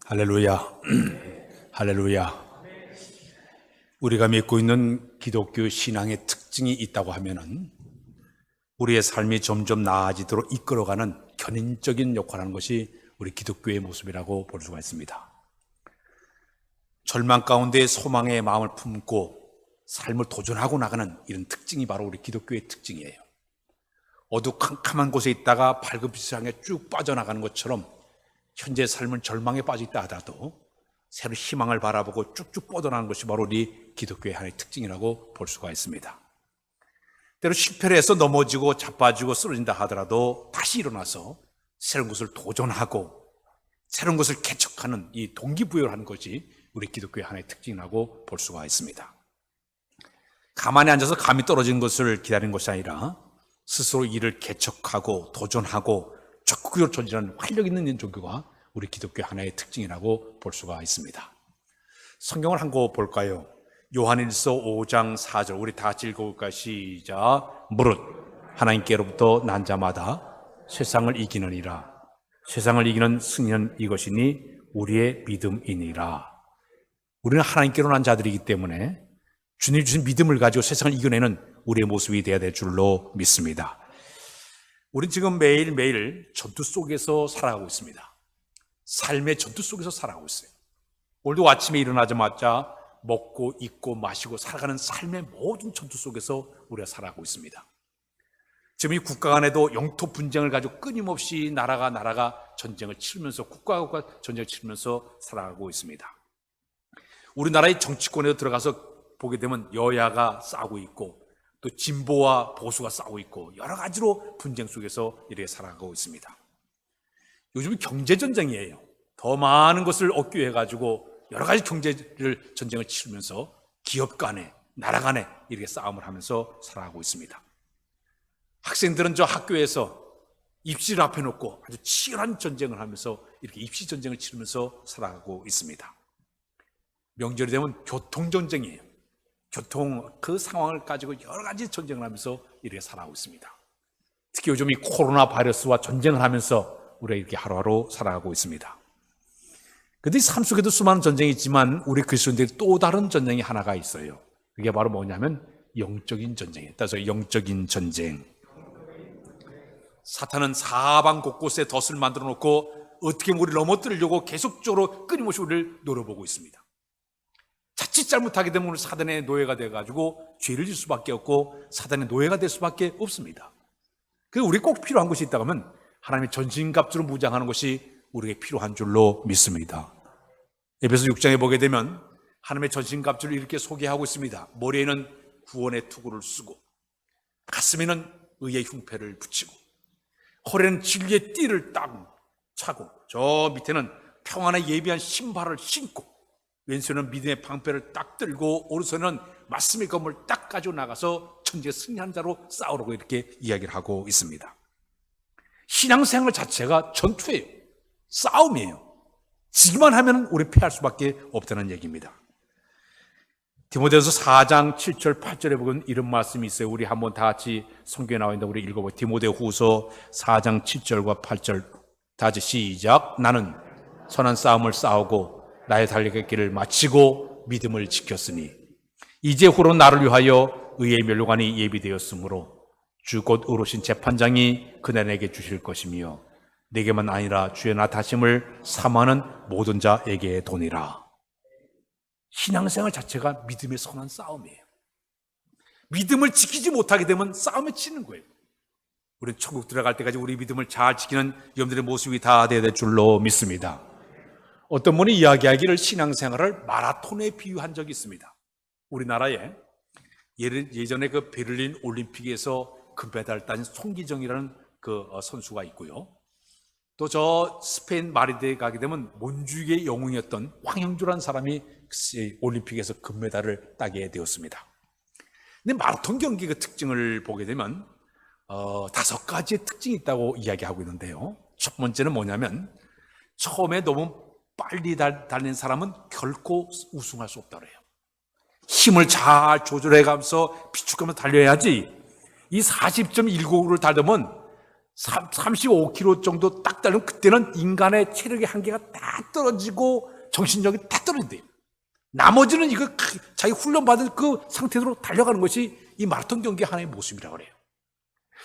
할렐루야. 할렐루야. 우리가 믿고 있는 기독교 신앙의 특징이 있다고 하면은 우리의 삶이 점점 나아지도록 이끌어가는 견인적인 역할을 하는 것이 우리 기독교의 모습이라고 볼 수가 있습니다. 절망 가운데 소망의 마음을 품고 삶을 도전하고 나가는 이런 특징이 바로 우리 기독교의 특징이에요. 어두컴컴한 곳에 있다가 밝은 빛을 향해 쭉 빠져나가는 것처럼 현재 삶은 절망에 빠져 있다 하더라도 새로 희망을 바라보고 쭉쭉 뻗어나가는 것이 바로 우리 기독교의 하나의 특징이라고 볼 수가 있습니다. 때로 실패를 해서 넘어지고 자빠지고 쓰러진다 하더라도 다시 일어나서 새로운 것을 도전하고 새로운 것을 개척하는 이 동기부여를 하는 것이 우리 기독교의 하나의 특징이라고 볼 수가 있습니다. 가만히 앉아서 감이 떨어진 것을 기다리는 것이 아니라 스스로 일을 개척하고 도전하고 적극적으로 전진하는 활력 있는 종교가 우리 기독교의 하나의 특징이라고 볼 수가 있습니다. 성경을 한 거 볼까요? 요한일서 5장 4절 우리 다 같이 읽어볼까요? 시작. 무릇 하나님께로부터 난 자마다 세상을 이기느니라. 세상을 이기는 승리는 이것이니 우리의 믿음이니라. 우리는 하나님께로 난 자들이기 때문에 주님이 주신 믿음을 가지고 세상을 이겨내는 우리의 모습이 되어야 될 줄로 믿습니다. 우리는 지금 매일매일 전투 속에서 살아가고 있습니다. 삶의 전투 속에서 살아가고 있어요. 오늘도 아침에 일어나자마자 먹고 입고 마시고 살아가는 삶의 모든 전투 속에서 우리가 살아가고 있습니다. 지금 이 국가 간에도 영토 분쟁을 가지고 끊임없이 나라가 전쟁을 치르면서 국가가 전쟁을 치르면서 살아가고 있습니다. 우리나라의 정치권에 들어가서 보게 되면 여야가 싸우고 있고 또 진보와 보수가 싸우고 있고 여러 가지로 분쟁 속에서 이렇게 살아가고 있습니다. 요즘은 경제전쟁이에요. 더 많은 것을 얻기 위해 가지고 여러 가지 전쟁을 치르면서 기업 간에 나라 간에 이렇게 싸움을 하면서 살아가고 있습니다. 학생들은 저 학교에서 입시를 앞에 놓고 아주 치열한 전쟁을 하면서 이렇게 입시 전쟁을 치르면서 살아가고 있습니다. 명절이 되면 교통전쟁이에요. 교통 그 상황을 가지고 여러 가지 전쟁을 하면서 이렇게 살아가고 있습니다. 특히 요즘 이 코로나 바이러스와 전쟁을 하면서 우리가 이렇게 하루하루 살아가고 있습니다. 그런데 삶 속에도 수많은 전쟁이 있지만 우리 그리스도인들이 또 다른 전쟁이 하나가 있어요. 그게 바로 뭐냐면 영적인 전쟁이에요. 따라서 영적인 전쟁. 사탄은 사방 곳곳에 덫을 만들어 놓고 어떻게 우리를 넘어뜨리려고 계속적으로 끊임없이 우리를 노려보고 있습니다. 자칫 잘못하게 되면 사단의 노예가 돼가지고 죄를 질 수밖에 없고 사단의 노예가 될 수밖에 없습니다. 그래서 우리 꼭 필요한 것이 있다고 하면 하나님의 전신갑주로 무장하는 것이 우리에게 필요한 줄로 믿습니다. 에베소 6장에 보게 되면 하나님의 전신갑주를 이렇게 소개하고 있습니다. 머리에는 구원의 투구를 쓰고 가슴에는 의의 흉패를 붙이고 허리에는 진리의 띠를 딱 차고 저 밑에는 평안에 예비한 신발을 신고 왼손은 믿음의 방패를 딱 들고 오른손은 말씀의 검을 딱 가지고 나가서 천지의 승리한 자로 싸우라고 이렇게 이야기를 하고 있습니다. 신앙생활 자체가 전투예요. 싸움이에요. 지기만 하면 우리 패할 수밖에 없다는 얘기입니다. 디모데후서 4장 7절 8절에 보면 이런 말씀이 있어요. 우리 한번 다 같이 성경에 나와 있는데 우리 읽어볼게요. 디모데후서 4장 7절과 8절 다 같이 시작. 나는 선한 싸움을 싸우고 나의 달려갈 길을 마치고 믿음을 지켰으니 이제 후로 나를 위하여 의의 면류관이 예비되었으므로 주 곧 의로우신 재판장이 그날 내게 주실 것이며 내게만 아니라 주의 나 다심을 사모하는 모든 자에게 도니라. 신앙생활 자체가 믿음의 선한 싸움이에요. 믿음을 지키지 못하게 되면 싸움에 치는 거예요. 우리는 천국 들어갈 때까지 우리 믿음을 잘 지키는 여러분들의 모습이 다 되어야 될 줄로 믿습니다. 어떤 분이 이야기하기를 신앙생활을 마라톤에 비유한 적이 있습니다. 우리나라에 예전에 그 베를린 올림픽에서 금메달을 따진 송기정이라는 그 선수가 있고요. 또 저 스페인 마드리드에 가게 되면 몬주기의 영웅이었던 황영주라는 사람이 올림픽에서 금메달을 따게 되었습니다. 근데 마라톤 경기의 특징을 보게 되면 5가지의 특징이 있다고 이야기하고 있는데요. 첫 번째는 뭐냐면 처음에 너무 빨리 달리는 사람은 결코 우승할 수 없다고 해요. 힘을 잘 조절해가면서 비축하면서 달려야지 이 40.195를 달려면 35km 정도 딱 달리면 그때는 인간의 체력의 한계가 다 떨어지고 정신력이 다 떨어진대요. 나머지는 이거 자기 훈련받은 그 상태로 달려가는 것이 이 마라톤 경기의 하나의 모습이라고 그래요.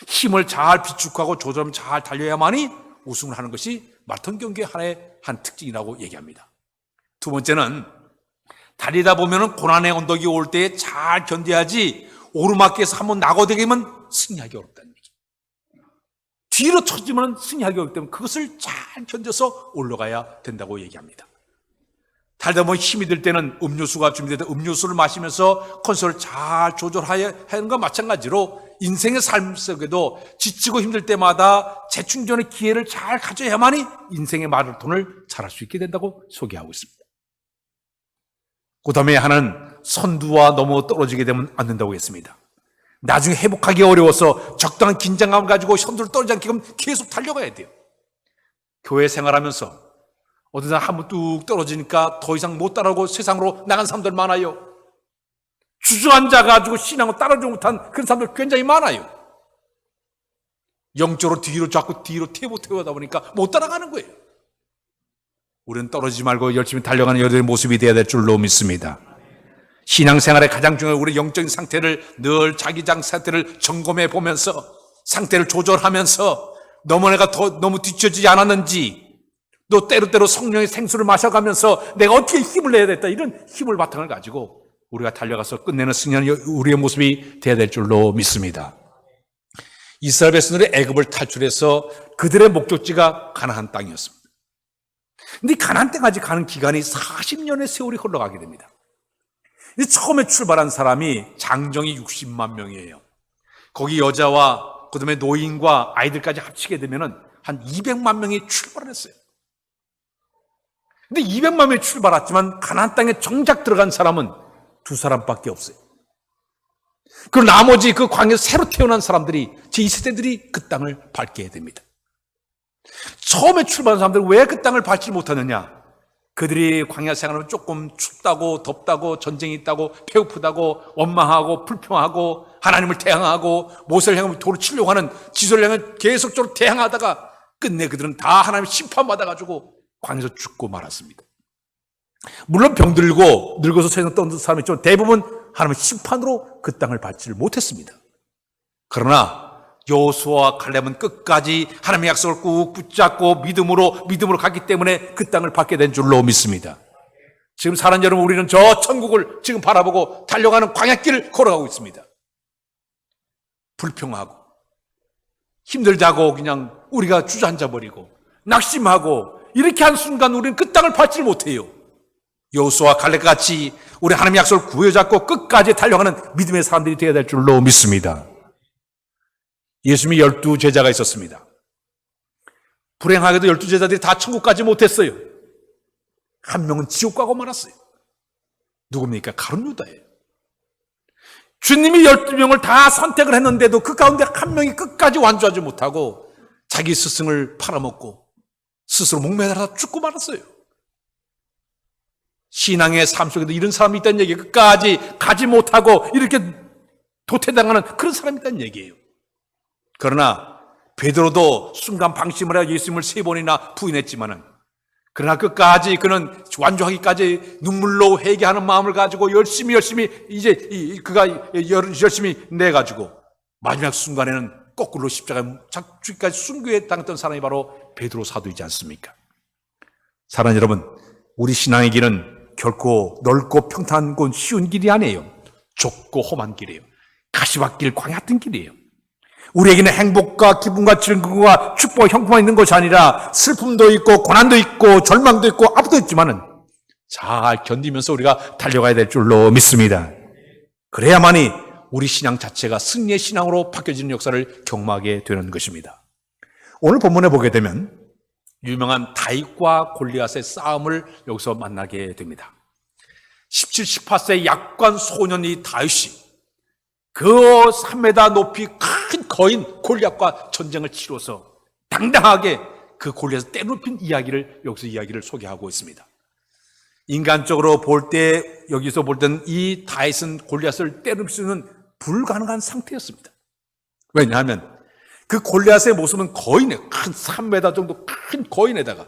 힘을 잘 비축하고 조절하면 잘 달려야만이 우승을 하는 것이 마라톤 경기의 하나의 한 특징이라고 얘기합니다. 두 번째는 달리다 보면 고난의 언덕이 올 때에 잘 견뎌야지 오르막길에서 한번 낙오되면 승리하기 어렵다는 얘기. 뒤로 쳐지면 승리하기 어렵기 때문에 그것을 잘 견뎌서 올라가야 된다고 얘기합니다. 달다 보면 힘이 들 때는 음료수가 준비되다 음료수를 마시면서 컨트롤을 잘 조절해야 하는 것과 마찬가지로 인생의 삶 속에도 지치고 힘들 때마다 재충전의 기회를 잘 가져야만이 인생의 마라톤을 잘할 수 있게 된다고 소개하고 있습니다. 그 다음에 하나는 선두와 너무 떨어지게 되면 안 된다고 했습니다. 나중에 회복하기 어려워서 적당한 긴장감을 가지고 선두를 떨어지지 않게끔 계속 달려가야 돼요. 교회 생활하면서 어느 날 한번 뚝 떨어지니까 더 이상 못 따라오고 세상으로 나간 사람들 많아요. 주저앉아가지고 신앙을 따라오지 못한 그런 사람들 굉장히 많아요. 영적으로 뒤로 자꾸 뒤로 태우다 보니까 못 따라가는 거예요. 우리는 떨어지지 말고 열심히 달려가는 여러분의 모습이 되어야 될 줄로 믿습니다. 신앙생활의 가장 중요한 우리 영적인 상태를 늘 자기장 상태를 점검해 보면서 상태를 조절하면서 내가 너무 뒤처지지 않았는지 또 때로때로 성령의 생수를 마셔가면서 내가 어떻게 힘을 내야 됐다 이런 힘을 바탕을 가지고 우리가 달려가서 끝내는 승리하는 우리의 모습이 되어야 될 줄로 믿습니다. 이스라엘 백성들이 애굽을 탈출해서 그들의 목적지가 가나안 땅이었습니다. 근데 가나안 땅까지 가는 기간이 40년의 세월이 흘러가게 됩니다. 처음에 출발한 사람이 장정이 60만 명이에요. 거기 여자와 그다음에 노인과 아이들까지 합치게 되면 한 200만 명이 출발을 했어요. 근데 200만 명이 출발했지만 가나안 땅에 정작 들어간 사람은 2사람밖에 없어요. 그리고 나머지 그 광야에서 새로 태어난 사람들이 제 2세대들이 그 땅을 밟게 됩니다. 처음에 출발한 사람들은 왜 그 땅을 밟지 못하느냐? 그들이 광야 생활하면 조금 춥다고 덥다고 전쟁이 있다고 배고프다고 원망하고 불평하고 하나님을 대항하고 모세를 향하면 돌을 치려고 하는 지도를 향해 계속적으로 대항하다가 끝내 그들은 다 하나님의 심판받아가지고 광야에서 죽고 말았습니다. 물론 병들고 늙어서 세상 떠는 사람이 있지만 대부분 하나님의 심판으로 그 땅을 밟지를 못했습니다. 그러나 여호수아와 칼렙은 끝까지 하나님의 약속을 꾹 붙잡고 믿음으로 갔기 때문에 그 땅을 밟게 된 줄로 믿습니다. 지금 사는 여러분 우리는 저 천국을 지금 바라보고 달려가는 광야길을 걸어가고 있습니다. 불평하고 힘들다고 그냥 우리가 주저앉아버리고 낙심하고 이렇게 한 순간 우리는 그 땅을 밟지를 못해요. 여호수아와 칼렙 같이 우리 하나님의 약속을 구해잡고 끝까지 달려가는 믿음의 사람들이 되어야 될 줄로 믿습니다. 예수님이 12제자가 있었습니다. 불행하게도 12제자들이 다 천국까지 못했어요. 한 명은 지옥 가고 말았어요. 누굽니까? 가룟 유다예요. 주님이 12명을 다 선택을 했는데도 그 가운데 한 명이 끝까지 완주하지 못하고 자기 스승을 팔아먹고 스스로 목매달아 죽고 말았어요. 신앙의 삶 속에도 이런 사람이 있다는 얘기예요. 끝까지 가지 못하고 이렇게 도태당하는 그런 사람이 있다는 얘기예요. 그러나 베드로도 순간 방심을 하여 예수님을 3번이나 부인했지만은 그러나 끝까지 그는 완주하기까지 눈물로 회개하는 마음을 가지고 열심히 이제 그가 열심히 내 가지고 마지막 순간에는 거꾸로 십자가에 죽기까지 순교에 당했던 사람이 바로 베드로 사도이지 않습니까? 사랑하는 여러분, 우리 신앙의 길은 결코 넓고 평탄한 곳 쉬운 길이 아니에요. 좁고 험한 길이에요. 가시밭길 광야 같은 길이에요. 우리에게는 행복과 기쁨과 즐거움과 축복과 형통만 있는 것이 아니라 슬픔도 있고 고난도 있고 절망도 있고 아픔도 있지만은 잘 견디면서 우리가 달려가야 될 줄로 믿습니다. 그래야만이 우리 신앙 자체가 승리의 신앙으로 바뀌어지는 역사를 경험하게 되는 것입니다. 오늘 본문에 보게 되면 유명한 다윗과 골리앗의 싸움을 여기서 만나게 됩니다. 17, 18세 약관 소년이 다윗이 그 3m 높이 큰 거인 골리앗과 전쟁을 치러서 당당하게 그 골리앗을 때높인 이야기를 여기서 이야기를 소개하고 있습니다. 인간적으로 볼 때 여기서 볼 때는 이 다윗은 골리앗을 때릴 수 있는 불가능한 상태였습니다. 왜냐하면 그 골리앗의 모습은 거인에, 큰 3m 정도 큰 거인에다가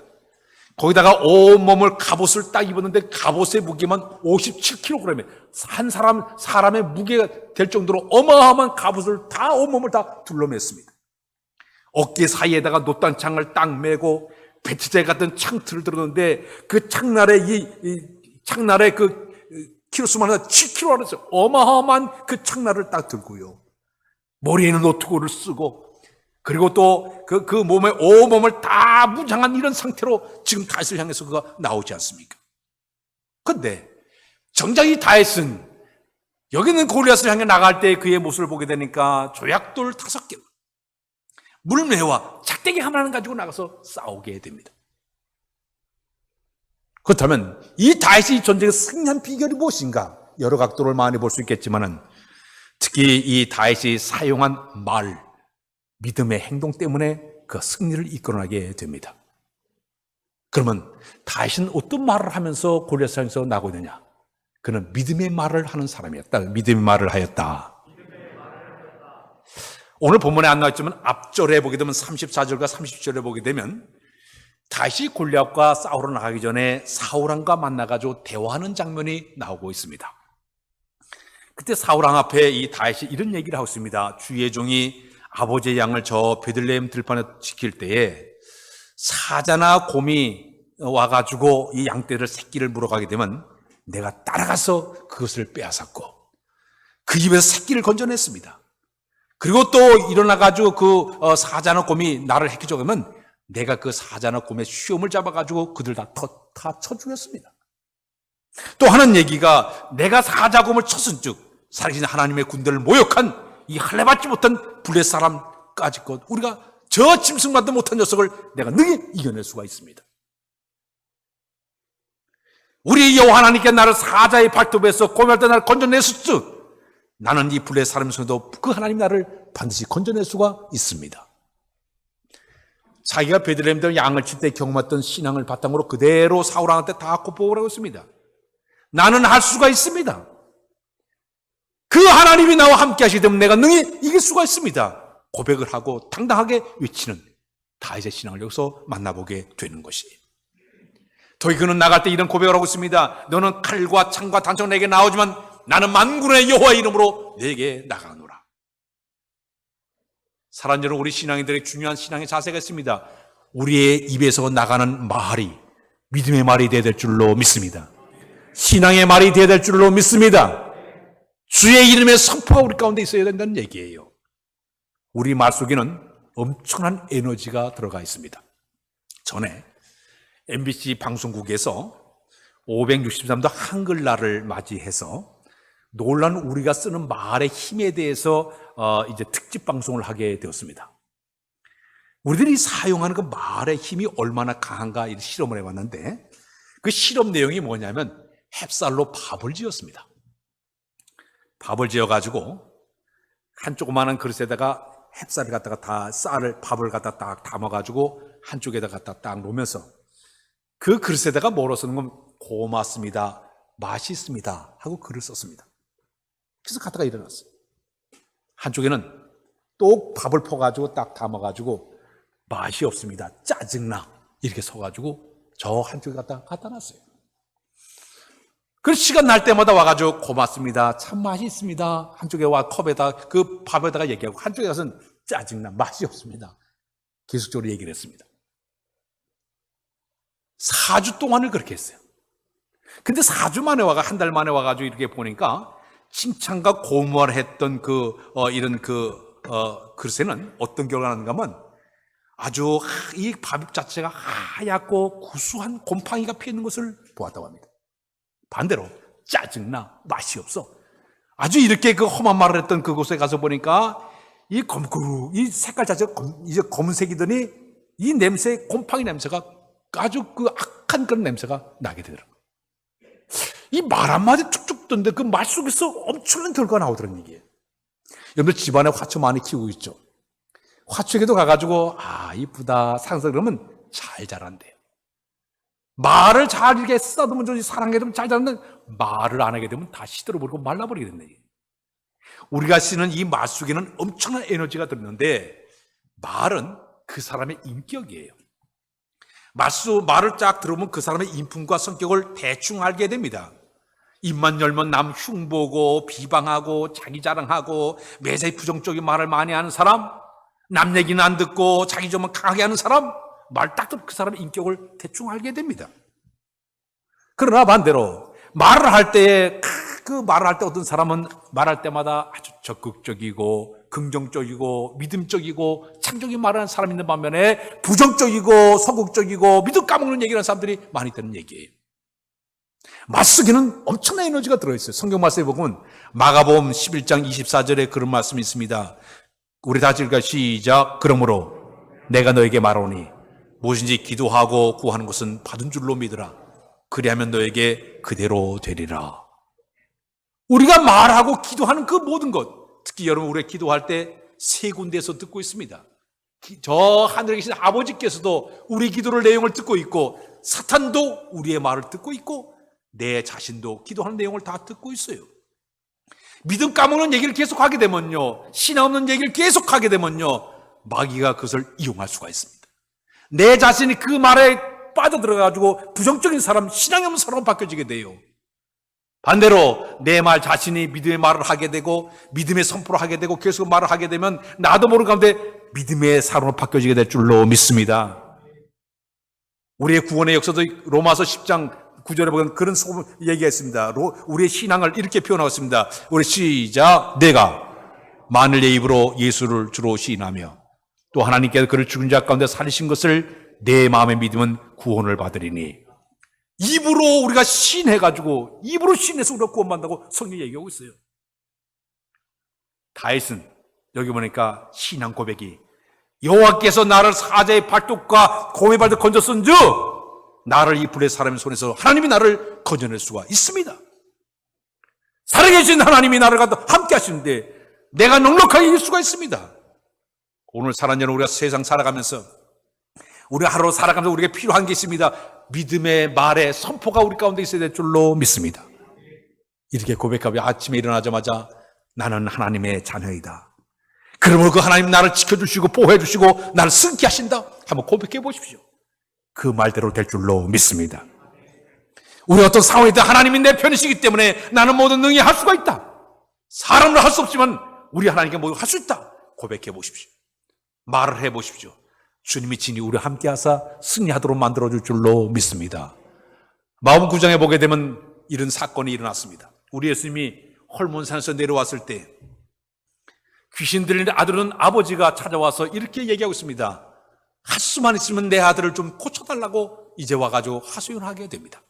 거기다가 온몸을 갑옷을 딱 입었는데 갑옷의 무게만 57kg에 한 사람의 무게가 될 정도로 어마어마한 갑옷을 다 온몸을 다 둘러맸습니다. 어깨 사이에다가 노딴창을 딱 메고 배치제 같은 창틀을 들었는데 그 창날에 그 키로수만 7kg 안에서 어마어마한 그 창날을 딱 들고요. 머리에는 노트고를 쓰고 그리고 또 그 몸에 온몸을 다 무장한 이런 상태로 지금 다윗을 향해서 그가 나오지 않습니까? 그런데 정작 이 다윗은 여기 있는 골리앗을 향해 나갈 때 그의 모습을 보게 되니까 조약돌 5개, 물매와 작대기 하나를 가지고 나가서 싸우게 됩니다. 그렇다면 이 다윗이 전쟁에 승리한 비결이 무엇인가? 여러 각도를 많이 볼 수 있겠지만은 특히 이 다윗이 사용한 말, 믿음의 행동 때문에 그 승리를 이끌어나게 됩니다. 그러면 다윗은 어떤 말을 하면서 골리앗을 향해서 나오고 있느냐? 그는 믿음의 말을 하는 사람이었다. 믿음의 말을 하였다. 오늘 본문에 안 나왔지만 앞절에 보게 되면 34절과 30절에 보게 되면 다윗이 골리앗과 싸우러 나가기 전에 사울왕과 만나가지고 대화하는 장면이 나오고 있습니다. 그때 사울왕 앞에 이 다윗이 이런 얘기를 하고 있습니다. 주의 종이 아버지의 양을 저 베들레헴 들판에 지킬 때에 사자나 곰이 와가지고 이 양떼를 새끼를 물어가게 되면 내가 따라가서 그것을 빼앗았고 그 입에서 새끼를 건져냈습니다. 그리고 또 일어나가지고 그 사자나 곰이 나를 해키려고 하면 내가 그 사자나 곰의 쉬엄을 잡아가지고 그들 다 쳐 죽였습니다. 또 하는 얘기가 내가 사자 곰을 쳤은즉 살아계신 하나님의 군대를 모욕한 이 할례받지 못한 블레 사람까지 것 우리가 저 짐승받지 못한 녀석을 내가 능히 이겨낼 수가 있습니다. 우리 여호와 하나님께 나를 사자의 발톱에서 곰할 때 나를 건져냈을즉 나는 이 블레 사람 중에도 그 하나님 나를 반드시 건져낼 수가 있습니다. 자기가 베들레헴에서 양을 칠 때 경험했던 신앙을 바탕으로 그대로 사울왕한테 다 고백을 하고 있습니다. 나는 할 수가 있습니다. 그 하나님이 나와 함께 하시기 때문에 내가 능히 이길 수가 있습니다. 고백을 하고 당당하게 외치는 다윗의 신앙을 여기서 만나보게 되는 것이에요. 더히 그는 나갈 때 이런 고백을 하고 있습니다. 너는 칼과 창과 단총 내게 나오지만 나는 만군의 여호와의 이름으로 내게 나가노라. 사랑하는 여러분, 우리 신앙인들의 중요한 신앙의 자세가 있습니다. 우리의 입에서 나가는 말이 믿음의 말이 되어야 될 줄로 믿습니다. 신앙의 말이 되어야 될 줄로 믿습니다. 주의 이름의 선포가 우리 가운데 있어야 된다는 얘기예요. 우리 말 속에는 엄청난 에너지가 들어가 있습니다. 전에 MBC 방송국에서 563도 한글날을 맞이해서 놀란 우리가 쓰는 말의 힘에 대해서 이제 특집 방송을 하게 되었습니다. 우리들이 사용하는 그 말의 힘이 얼마나 강한가 이런 실험을 해봤는데 그 실험 내용이 뭐냐면 햅쌀로 밥을 지었습니다. 밥을 지어가지고 한 조그마한 그릇에다가 햅쌀을 갖다가 밥을 갖다 딱 담아가지고 한쪽에다 갖다 딱 놓으면서 그 그릇에다가 뭐로 쓰는 건 고맙습니다, 맛있습니다 하고 글을 썼습니다. 그래서 갖다가 일어났어요. 한쪽에는 또 밥을 퍼가지고 딱 담아가지고 맛이 없습니다, 짜증나 이렇게 써가지고 저 한쪽에 갖다 놨어요. 그래서 시간 날 때마다 와가지고 고맙습니다, 참 맛있습니다 한쪽에 와 컵에다 그 밥에다가 얘기하고 한쪽에 가서는 짜증나 맛이 없습니다 계속적으로 얘기를 했습니다. 4주 동안을 그렇게 했어요. 근데 4주 만에 한 달 만에 와가지고 이렇게 보니까 칭찬과 고무를 했던 이런 글쎄는 어떤 결과가 나는가 하면 아주 이 밥 자체가 하얗고 구수한 곰팡이가 피는 것을 보았다고 합니다. 반대로 짜증나 맛이 없어 아주 이렇게 그 험한 말을 했던 그곳에 가서 보니까 이 색깔 자체가 이제 검은색이더니 이 냄새, 곰팡이 냄새가 아주 그 악한 그런 냄새가 나게 되더라고요. 이 말 한마디 툭툭 던데 그 말 속에서 엄청난 결과가 나오더라는 얘기예요. 여러분들 집안에 화초 많이 키우고 있죠? 화초에도 가가지고 이쁘다 상상 그러면 잘 자란대요. 말을 잘 이렇게 쓰다듬으면 좋지 사랑하게 되면 잘 자란데 말을 안 하게 되면 다 시들어버리고 말라버리게 된다. 우리가 쓰는 이 말 속에는 엄청난 에너지가 들었는데 말은 그 사람의 인격이에요. 말을 쫙 들어보면 그 사람의 인품과 성격을 대충 알게 됩니다. 입만 열면 남 흉보고 비방하고 자기 자랑하고 매사에 부정적인 말을 많이 하는 사람, 남 얘기는 안 듣고 자기 점은 강하게 하는 사람, 말 딱 듣고 그 사람의 인격을 대충 알게 됩니다. 그러나 반대로 말을 할 때 어떤 사람은 말할 때마다 아주 적극적이고 긍정적이고 믿음적이고 창조적인 말을 하는 사람이 있는 반면에 부정적이고 소극적이고 믿음 까먹는 얘기를 하는 사람들이 많이 있다는 얘기예요. 말쓰기는 엄청난 에너지가 들어있어요. 성경 말씀에 보면 마가복음 11장 24절에 그런 말씀이 있습니다. 우리 다 읽을까요? 시작. 그러므로 내가 너에게 말하오니 무엇인지 기도하고 구하는 것은 받은 줄로 믿으라. 그리하면 너에게 그대로 되리라. 우리가 말하고 기도하는 그 모든 것, 특히 여러분 우리가 기도할 때 세 군데에서 듣고 있습니다. 저 하늘에 계신 아버지께서도 우리 기도를 내용을 듣고 있고 사탄도 우리의 말을 듣고 있고 내 자신도 기도하는 내용을 다 듣고 있어요. 믿음 까먹는 얘기를 계속하게 되면요, 신앙 없는 얘기를 계속하게 되면요, 마귀가 그것을 이용할 수가 있습니다. 내 자신이 그 말에 빠져들어가지고 부정적인 사람, 신앙이 없는 사람으로 바뀌어지게 돼요. 반대로 내 말 자신이 믿음의 말을 하게 되고 믿음의 선포를 하게 되고 계속 말을 하게 되면 나도 모르는 가운데 믿음의 사람으로 바뀌어지게 될 줄로 믿습니다. 우리의 구원의 역사도 로마서 10장 9절에 보면 그런 얘기가 있습니다. 우리의 신앙을 이렇게 표현하고 있습니다. 우리 시작. 내가 만일 내 입으로 예수를 주로 시인하며 또 하나님께서 그를 죽은 자 가운데 살리신 것을 내 마음에 믿으면 구원을 받으리니. 입으로 우리가 시인해가지고 입으로 시인해서 우리가 구원받는다고 성경이 얘기하고 있어요. 다윗은 여기 보니까 신앙 고백이 여호와께서 나를 사자의 발톱과 곰의 발톱 건졌은즉 나를 이 불의 사람의 손에서 하나님이 나를 건져낼 수가 있습니다. 살아계신 하나님이 나를 함께 하시는데 내가 넉넉하게 이길 수가 있습니다. 오늘 사는 여러분, 우리가 세상 살아가면서 우리가 하루 살아가면서 우리에게 필요한 게 있습니다. 믿음의 말에 선포가 우리 가운데 있어야 될 줄로 믿습니다. 이렇게 고백하며 아침에 일어나자마자 나는 하나님의 자녀이다. 그러므로 그 하나님 나를 지켜주시고 보호해주시고 나를 승케 하신다. 한번 고백해 보십시오. 그 말대로 될 줄로 믿습니다. 우리 어떤 상황이든 하나님이 내 편이시기 때문에 나는 모든 능히 할 수가 있다. 사람으로 할 수 없지만 우리 하나님께 모두 할 수 있다. 고백해 보십시오. 말을 해 보십시오. 주님이 친히 우리와 함께 하사 승리하도록 만들어줄 줄로 믿습니다. 마음 9장에 보게 되면 이런 사건이 일어났습니다. 우리 예수님이 헐몬산에서 내려왔을 때 귀신 들린 아들은 아버지가 찾아와서 이렇게 얘기하고 있습니다. 하수만 있으면 내 아들을 좀 고쳐달라고 이제 와가지고 하수연을 하게 됩니다.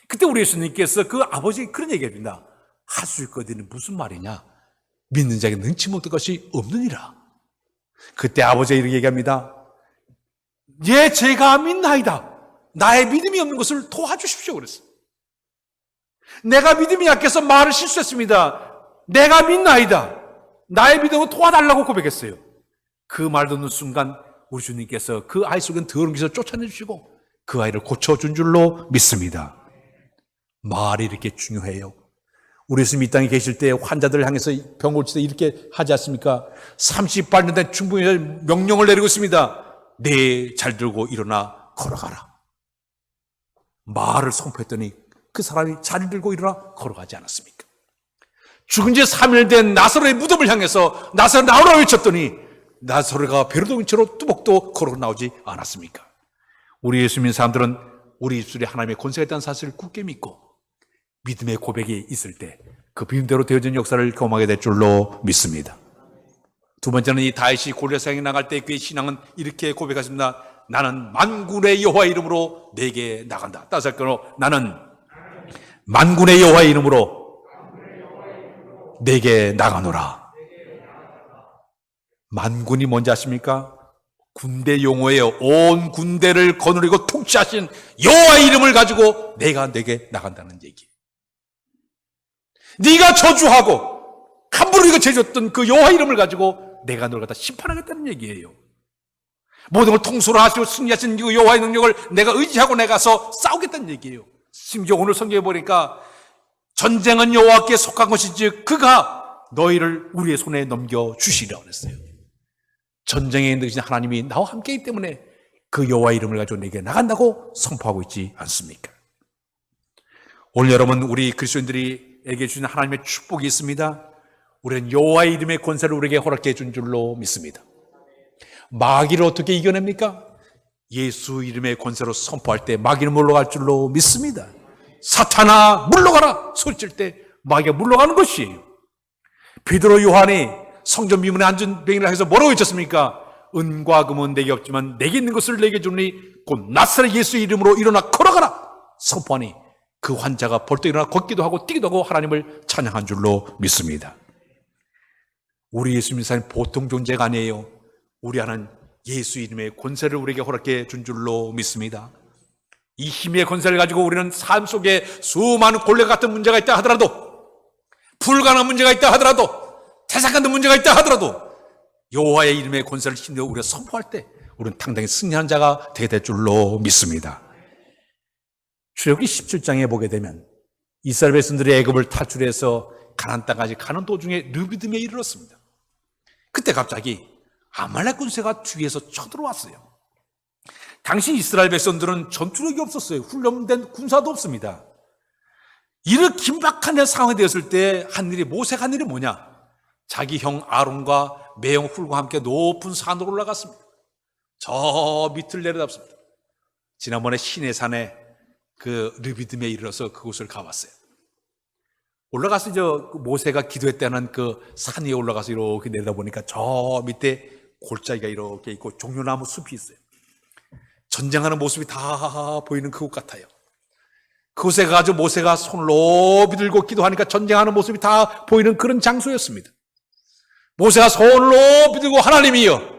그때 우리 예수님께서 그 아버지에게 그런 얘기합니다. 하수였거든 무슨 말이냐? 믿는 자에게 능치 못할 것이 없느니라. 그때 아버지가 이렇게 얘기합니다. 예, 제가 믿나이다. 나의 믿음이 없는 것을 도와주십시오. 그랬어요. 내가 믿음이 약해서 말을 실수했습니다. 내가 믿나이다. 나의 믿음을 도와달라고 고백했어요. 그 말 듣는 순간 우리 주님께서 그 아이 속엔 더러운 기를 쫓아내주시고 그 아이를 고쳐준 줄로 믿습니다. 말이 이렇게 중요해요. 우리 예수님이 이 땅에 계실 때 환자들을 향해서 병 고칠 때 이렇게 하지 않습니까? 38년 된 중풍이 명령을 내리고 있습니다. 네, 잘 들고 일어나 걸어가라. 말을 선포했더니 그 사람이 잘 들고 일어나 걸어가지 않았습니까? 죽은 지 3일 된 나사로의 무덤을 향해서 나사로 나오라 외쳤더니 나사로가 베르동인 채로 뚜벅도 걸어 나오지 않았습니까? 우리 예수 믿는 사람들은 우리 입술에 하나님의 권세가 있다는 사실을 굳게 믿고 믿음의 고백이 있을 때 그 믿음대로 되어진 역사를 경험하게 될 줄로 믿습니다. 두 번째는 이 다윗이 골리앗에 나갈 때 그의 신앙은 이렇게 고백하십니다. 나는 만군의 여호와의 이름으로 내게 나간다. 따라서 할까요? 나는 만군의 여호와의 이름으로 내게 나가노라. 만군이 뭔지 아십니까? 군대 용어예요. 온 군대를 거느리고 통치하신 여호와의 이름을 가지고 내가 내게 나간다는 얘기. 네가 저주하고 함부로 이거 죄졌던 그 여호와 이름을 가지고 내가 너를 갖다 심판하겠다는 얘기예요. 모든 걸 통솔을 하시고 승리하신 그 여호와의 능력을 내가 의지하고 내가서 싸우겠다는 얘기예요. 심지어 오늘 성경에 보니까 전쟁은 여호와께 속한 것이지 그가 너희를 우리의 손에 넘겨주시려 그랬어요. 전쟁에 있는 하나님이 나와 함께이기 때문에 그 여호와의 이름을 가지고 내게 나간다고 선포하고 있지 않습니까? 오늘 여러분, 우리 그리스도인들에게 주신 하나님의 축복이 있습니다. 우리는 여호와의 이름의 권세를 우리에게 허락해 준 줄로 믿습니다. 마귀를 어떻게 이겨냅니까? 예수 이름의 권세로 선포할 때 마귀는 물러갈 줄로 믿습니다. 사탄아 물러가라 소리칠 때 마귀가 물러가는 것이에요. 베드로 요한이 성전 미문에 앉은 병인을 해서 뭐라고 외쳤습니까? 은과 금은 내게 없지만 내게 있는 것을 내게 주니 곧 나사렛 예수의 이름으로 일어나 걸어가라 선포하니 그 환자가 벌떡 일어나 걷기도 하고 뛰기도 하고 하나님을 찬양한 줄로 믿습니다. 우리 예수 믿는 사람은 보통 존재가 아니에요. 우리 하나님 예수 이름의 권세를 우리에게 허락해 준 줄로 믿습니다. 이 힘의 권세를 가지고 우리는 삶 속에 수많은 곤래 같은 문제가 있다 하더라도, 불가능한 문제가 있다 하더라도, 태산 같은 문제가 있다 하더라도 여호와의 이름의 권세를 힘내어 우리가 선포할 때 우리는 당당히 승리하는 자가 되게 될 줄로 믿습니다. 출애굽기 17장에 보게 되면 이스라엘 백성들이 애굽을 탈출해서 가나안 땅까지 가는 도중에 르비딤에 이르렀습니다. 그때 갑자기 아말렉 군대가 뒤에서 쳐들어왔어요. 당시 이스라엘 백성들은 전투력이 없었어요. 훈련된 군사도 없습니다. 이런 긴박한 상황이 되었을 때 한 일이, 모세가 한 일이 뭐냐? 자기 형 아론과 매형 훌과 함께 높은 산으로 올라갔습니다. 저 밑을 내려다봤습니다. 지난번에 시내산에 그 르비딤에 이르러서 그곳을 가봤어요. 올라가서 모세가 기도했다는 그 산 위에 올라가서 이렇게 내려다보니까 저 밑에 골짜기가 이렇게 있고 종려나무 숲이 있어요. 전쟁하는 모습이 다 보이는 그곳 같아요. 그곳에 가서 모세가 손을 높이 들고 기도하니까 전쟁하는 모습이 다 보이는 그런 장소였습니다. 모세가 손을 높이 들고 하나님이여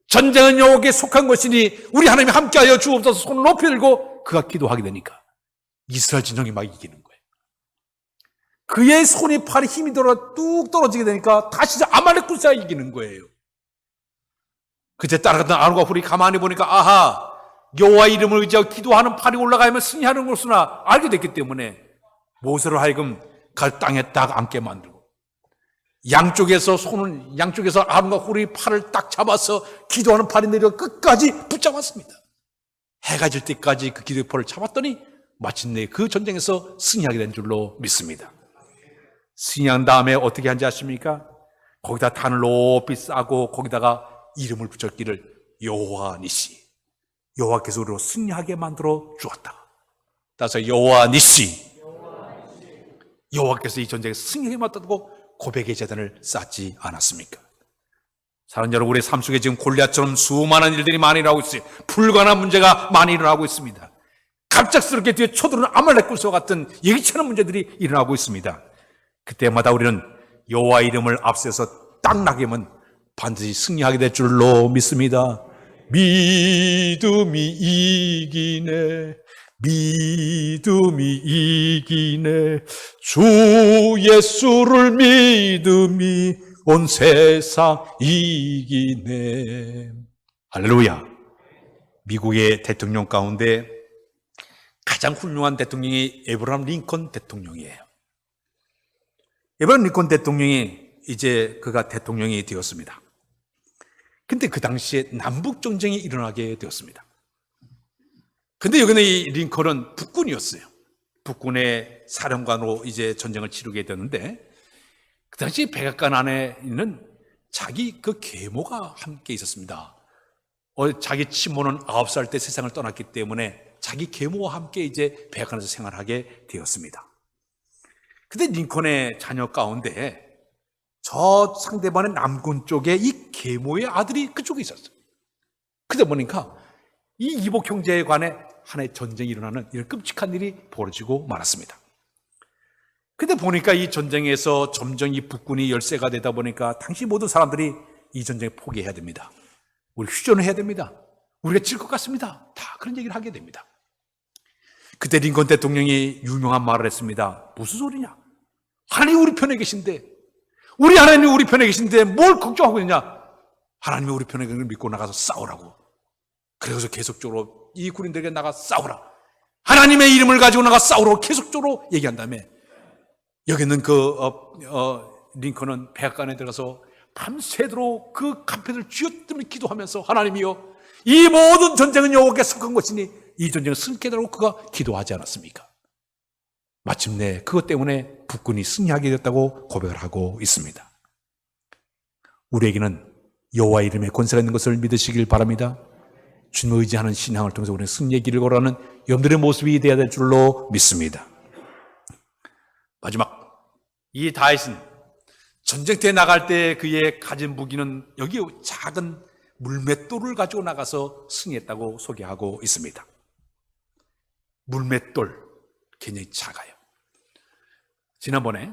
전쟁은 여호와께 속한 것이니 우리 하나님이 함께하여 주옵소서 손을 높이 들고 그가 기도하게 되니까 이스라엘 진영이 막 이기는 거예요. 그의 손이 팔이 힘이 들어 뚝 떨어지게 되니까 다시 아말렉 군사가 이기는 거예요. 그때 따라갔던 아론과 훌이 가만히 보니까 아하, 여호와의 이름을 의지하고 기도하는 팔이 올라가면 승리하는 것이나 알게 됐기 때문에 모세로 하여금 갈 땅에 딱 앉게 만들고 양쪽에서 아론과 훌이 팔을 딱 잡아서 기도하는 팔이 내려 끝까지 붙잡았습니다. 해가 질 때까지 그 기도의 팔을 잡았더니 마침내 그 전쟁에서 승리하게 된 줄로 믿습니다. 승리한 다음에 어떻게 한지 아십니까? 거기다 단을 높이 싸고 거기다가 이름을 붙였기를 여호와 니시, 여호와께서 우리로 승리하게 만들어 주었다. 따라서 여호와 니시, 여호와께서 이 전쟁에 승리하게 만들고 고백의 재단을 쌓지 않았습니까? 사랑하는 여러분, 우리의 삶 속에 지금 골리앗처럼 수많은 일들이 많이 일어나고 있어요. 불가능한 문제가 많이 일어나고 있습니다. 갑작스럽게 뒤에 쳐들어오는 아말렉 군사와 같은 예기치 않은 문제들이 일어나고 있습니다. 그때마다 우리는 여호와 이름을 앞세워서 딱 나가면 반드시 승리하게 될 줄로 믿습니다. 믿음이 이기네, 믿음이 이기네, 주 예수를 믿음이 온 세상 이기네. 할렐루야. 미국의 대통령 가운데 가장 훌륭한 대통령이 에브라함 링컨 대통령이에요. 에브라함 링컨 대통령이 이제 그가 대통령이 되었습니다. 근데 그 당시에 남북 전쟁이 일어나게 되었습니다. 근데 여기는 이 링컨은 북군이었어요. 북군의 사령관으로 이제 전쟁을 치르게 되는데 그 당시 백악관 안에는 자기 그 계모가 함께 있었습니다. 자기 친모는 9살 때 세상을 떠났기 때문에 자기 계모와 함께 이제 백악관에서 생활하게 되었습니다. 근데 링컨의 자녀 가운데 저 상대방의 남군 쪽에 이 계모의 아들이 그쪽에 있었어요. 그러다 보니까 이 이복 형제에 관해 하나의 전쟁이 일어나는 이런 끔찍한 일이 벌어지고 말았습니다. 근데 보니까 이 전쟁에서 점점 이 북군이 열세가 되다 보니까 당시 모든 사람들이 이 전쟁을 포기해야 됩니다. 우리 휴전을 해야 됩니다. 우리가 질 것 같습니다. 다 그런 얘기를 하게 됩니다. 그때 링컨 대통령이 유명한 말을 했습니다. 무슨 소리냐? 하나님이 우리 편에 계신데, 우리 하나님이 우리 편에 계신데 뭘 걱정하고 있느냐? 하나님이 우리 편에 계신 걸 믿고 나가서 싸우라고. 그래서 계속적으로 이 군인들에게 나가 싸우라. 하나님의 이름을 가지고 나가 싸우라고 계속적으로 얘기한 다음에 여기 있는 링컨은 백악관에 들어가서 밤새도록 그 간편을 쥐어뜯으며 기도하면서 하나님이여 이 모든 전쟁은 여호와께 속한 것이니 이 전쟁을 승리케 해달라고 그가 기도하지 않았습니까? 마침내 그것 때문에 북군이 승리하게 됐다고 고백을 하고 있습니다. 우리에게는 여호와 이름에 권세가 있는 것을 믿으시길 바랍니다. 주님을 의지하는 신앙을 통해서 우리는 승리의 길을 걸어가는 여러분들의 모습이 되어야 될 줄로 믿습니다. 마지막, 이 다윗은 전쟁터에 나갈 때 그의 가진 무기는 여기 작은 물맷돌을 가지고 나가서 승리했다고 소개하고 있습니다. 물맷돌, 굉장히 작아요. 지난번에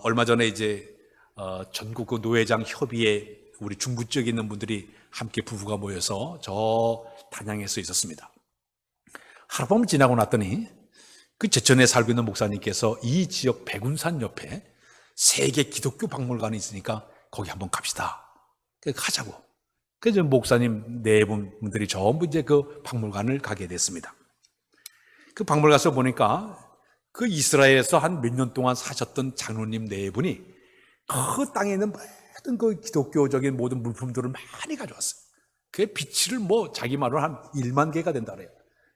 얼마 전에 이제 전국 노회장 협의회 우리 중부 지역에 있는 분들이 함께 부부가 모여서 저 단양에서 있었습니다. 하룻밤 지나고 났더니 그 제천에 살고 있는 목사님께서 이 지역 백운산 옆에 세계 기독교 박물관이 있으니까 거기 한번 갑시다. 가자고. 그래서 목사님 네 분들이 전부 이제 그 박물관을 가게 됐습니다. 그 박물관 가서 보니까 그 이스라엘에서 한 몇 년 동안 사셨던 장로님 네 분이 그 땅에 있는 모든 그 기독교적인 모든 물품들을 많이 가져왔어요. 그 비치를 자기 말로 한 1만 개가 된다 그래요.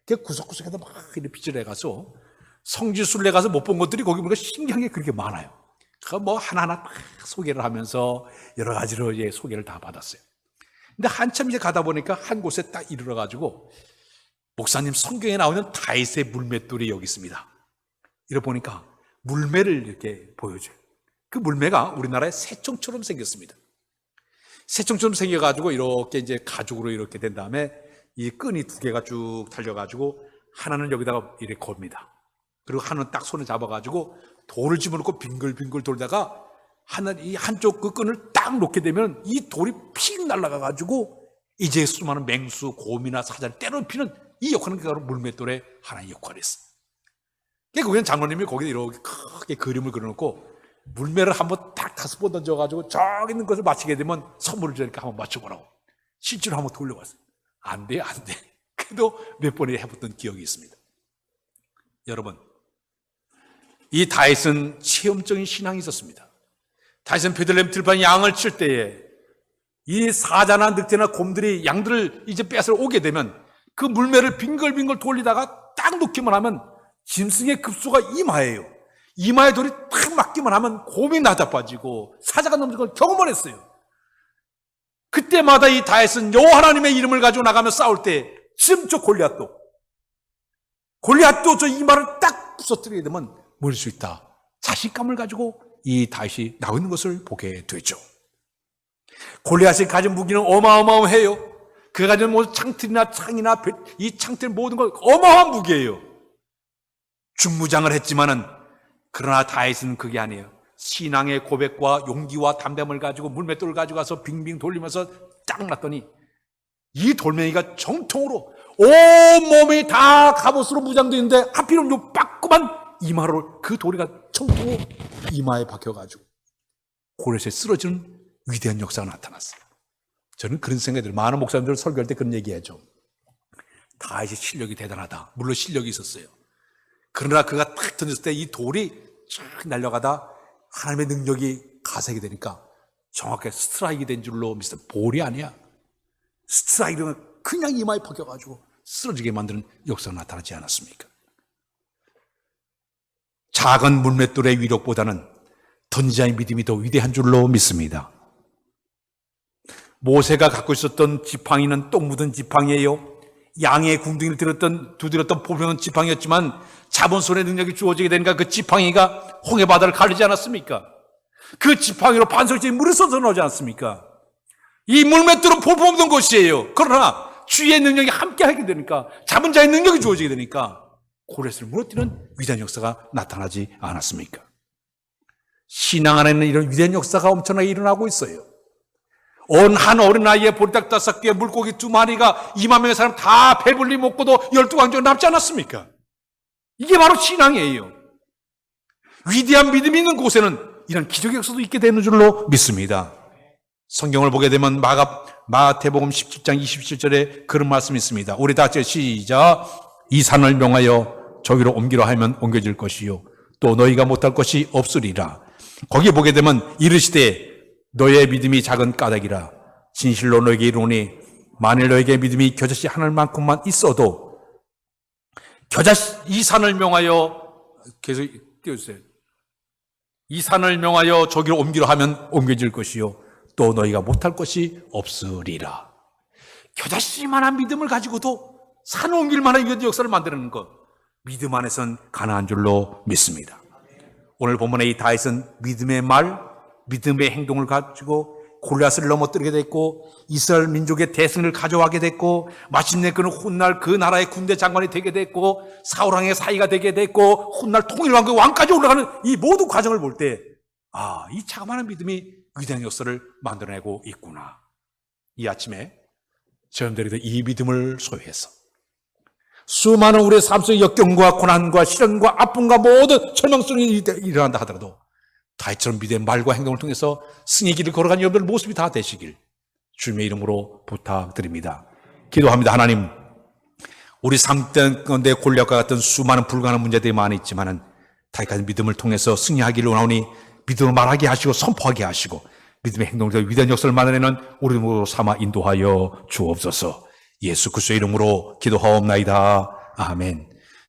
그 구석구석에다 막 이렇게 비치를 해가서 성지순례 가서 못 본 것들이 거기 보니까 신기한 게 그렇게 많아요. 그 하나하나 막 소개를 하면서 여러 가지로 이제 소개를 다 받았어요. 근데 한참 이제 가다 보니까 한 곳에 딱 이르러가지고 목사님 성경에 나오는 다윗의 물맷돌이 여기 있습니다. 이러 보니까 물매를 이렇게 보여줘요. 그 물매가 우리나라의 새총처럼 생겼습니다. 새총처럼 생겨가지고 이렇게 이제 가죽으로 이렇게 된 다음에 이 끈이 두 개가 쭉 달려가지고 하나는 여기다가 이렇게 겁니다. 그리고 하나는 딱 손에 잡아가지고 돌을 집어넣고 빙글빙글 돌다가 이 한쪽 그 끈을 딱 놓게 되면 이 돌이 픽 날아가가지고 이제 수많은 맹수, 곰이나 사자를 때려피는 이 역할은 바로 물맷돌의 하나의 역할이었어요. 그냥 장로님이 거기에 이렇게 크게 그림을 그려놓고 물매를 한번 딱 5번 던져가지고 저기 있는 것을 맞히게 되면 선물을 주니까 한번 맞춰보라고. 실제로 한번 돌려봤어요. 안 돼. 그래도 몇 번에 해봤던 기억이 있습니다. 여러분, 이 다윗은 체험적인 신앙이 있었습니다. 다윗은 베들레헴 들판 양을 칠 때에 이 사자나 늑대나 곰들이 양들을 이제 뺏으러 오게 되면 그 물매를 빙글빙글 돌리다가 딱 놓기만 하면 짐승의 급소가 이마예요. 이마에 돌이 탁 맞기만 하면 곰이 나자빠지고 사자가 넘는 걸 경험을 했어요. 그때마다 이 다윗은 여호와 하나님의 이름을 가지고 나가며 싸울 때 지금 저 골리앗도 저 이마를 딱 부서뜨리게 되면 모를 수 있다. 자신감을 가지고 이 다윗이 나오고 있는 것을 보게 되죠. 골리앗이 가진 무기는 어마어마해요. 그가 가진 모든 창틀이나 창이나 이 창틀 모든 건 어마어마한 무기예요. 중무장을 했지만은 그러나 다윗은 그게 아니에요. 신앙의 고백과 용기와 담담을 가지고 물맷돌을 가지고 가서 빙빙 돌리면서 딱 놨더니 이 돌멩이가 정통으로 온 몸이 다 갑옷으로 무장되어 있는데 하필이면 요 빠꾸만 이마로 그 돌이가 정통으로 이마에 박혀가지고 골리앗에 쓰러지는 위대한 역사가 나타났어요. 저는 그런 생각이 들어요. 많은 목사님들 설교할 때 그런 얘기하죠. 다윗의 실력이 대단하다. 물론 실력이 있었어요. 그러나 그가 탁 던졌을 때 이 돌이 쫙 날려가다 하나님의 능력이 가세게 되니까 정확하게 스트라이크 된 줄로 믿어요. 볼이 아니야. 스트라이크는 그냥 이마에 박혀가지고 쓰러지게 만드는 역사가 나타나지 않았습니까? 작은 물맷돌의 위력보다는 던지자의 믿음이 더 위대한 줄로 믿습니다. 모세가 갖고 있었던 지팡이는 똥 묻은 지팡이에요. 양의 궁둥이를 두드렸던 보병은 지팡이였지만 자본손의 능력이 주어지게 되니까 그 지팡이가 홍해 바다를 가리지 않았습니까? 그 지팡이로 반석지에 물이 쏟아져 나오지 않습니까? 이 물맷돌은 볼품없는 것이에요. 그러나 주의 능력이 함께하게 되니까 잡은 자의 능력이 주어지게 되니까 골리앗을 무너뜨리는 위대한 역사가 나타나지 않았습니까? 신앙 안에는 이런 위대한 역사가 엄청나게 일어나고 있어요. 한 어린아이의 보리닭 5개, 물고기 2마리가 2만 명의 사람 다 배불리 먹고도 12광주가 남지 않았습니까? 이게 바로 신앙이에요. 위대한 믿음이 있는 곳에는 이런 기적의 역사도 있게 되는 줄로 믿습니다. 성경을 보게 되면 마태복음 17장 27절에 그런 말씀이 있습니다. 우리 다 같이 시작. 이 산을 명하여 저기로 옮기려 하면 옮겨질 것이요 또 너희가 못할 것이 없으리라. 거기에 보게 되면 이르시되 너의 믿음이 작은 까닭이라. 진실로 너에게 이르노니 만일 너에게 믿음이 겨자씨 하늘만큼만 있어도 겨자씨 이 산을 명하여 계속 띄워주세요. 이 산을 명하여 저기로 옮기려 하면 옮겨질 것이요 또 너희가 못할 것이 없으리라. 겨자씨만한 믿음을 가지고도 산을 옮길 만한 이런 역사를 만드는 것, 믿음 안에선 가능한 줄로 믿습니다. 오늘 본문의 이 다윗은 믿음의 말, 믿음의 행동을 가지고 골리앗을 넘어뜨리게 됐고 이스라엘 민족의 대승을 가져가게 됐고 마침내 그는 훗날 그 나라의 군대 장관이 되게 됐고 사울왕의 사이가 되게 됐고 훗날 통일왕국 왕까지 올라가는 이 모든 과정을 볼 때 이 자그마한 믿음이 위대한 역사를 만들어내고 있구나. 이 아침에 저희들이 이 믿음을 소유해서 수많은 우리의 삶 속의 역경과 고난과 시련과 아픔과 모든 절망성이 일어난다 하더라도 다윗처럼 믿음의 말과 행동을 통해서 승의 길을 걸어가는 여러분들 모습이 다 되시길 주님의 이름으로 부탁드립니다. 기도합니다. 하나님, 우리 삶 가운데 골리앗과 같은 수많은 불가능한 문제들이 많이 있지만은 다윗 같은 믿음을 통해서 승리하기를 원하오니 믿음을 말하게 하시고 선포하게 하시고 믿음의 행동으로 위대한 역사를 만들어내는 우리 모두 삼아 인도하여 주옵소서. 예수 그리스도의 이름으로 기도하옵나이다. 아멘.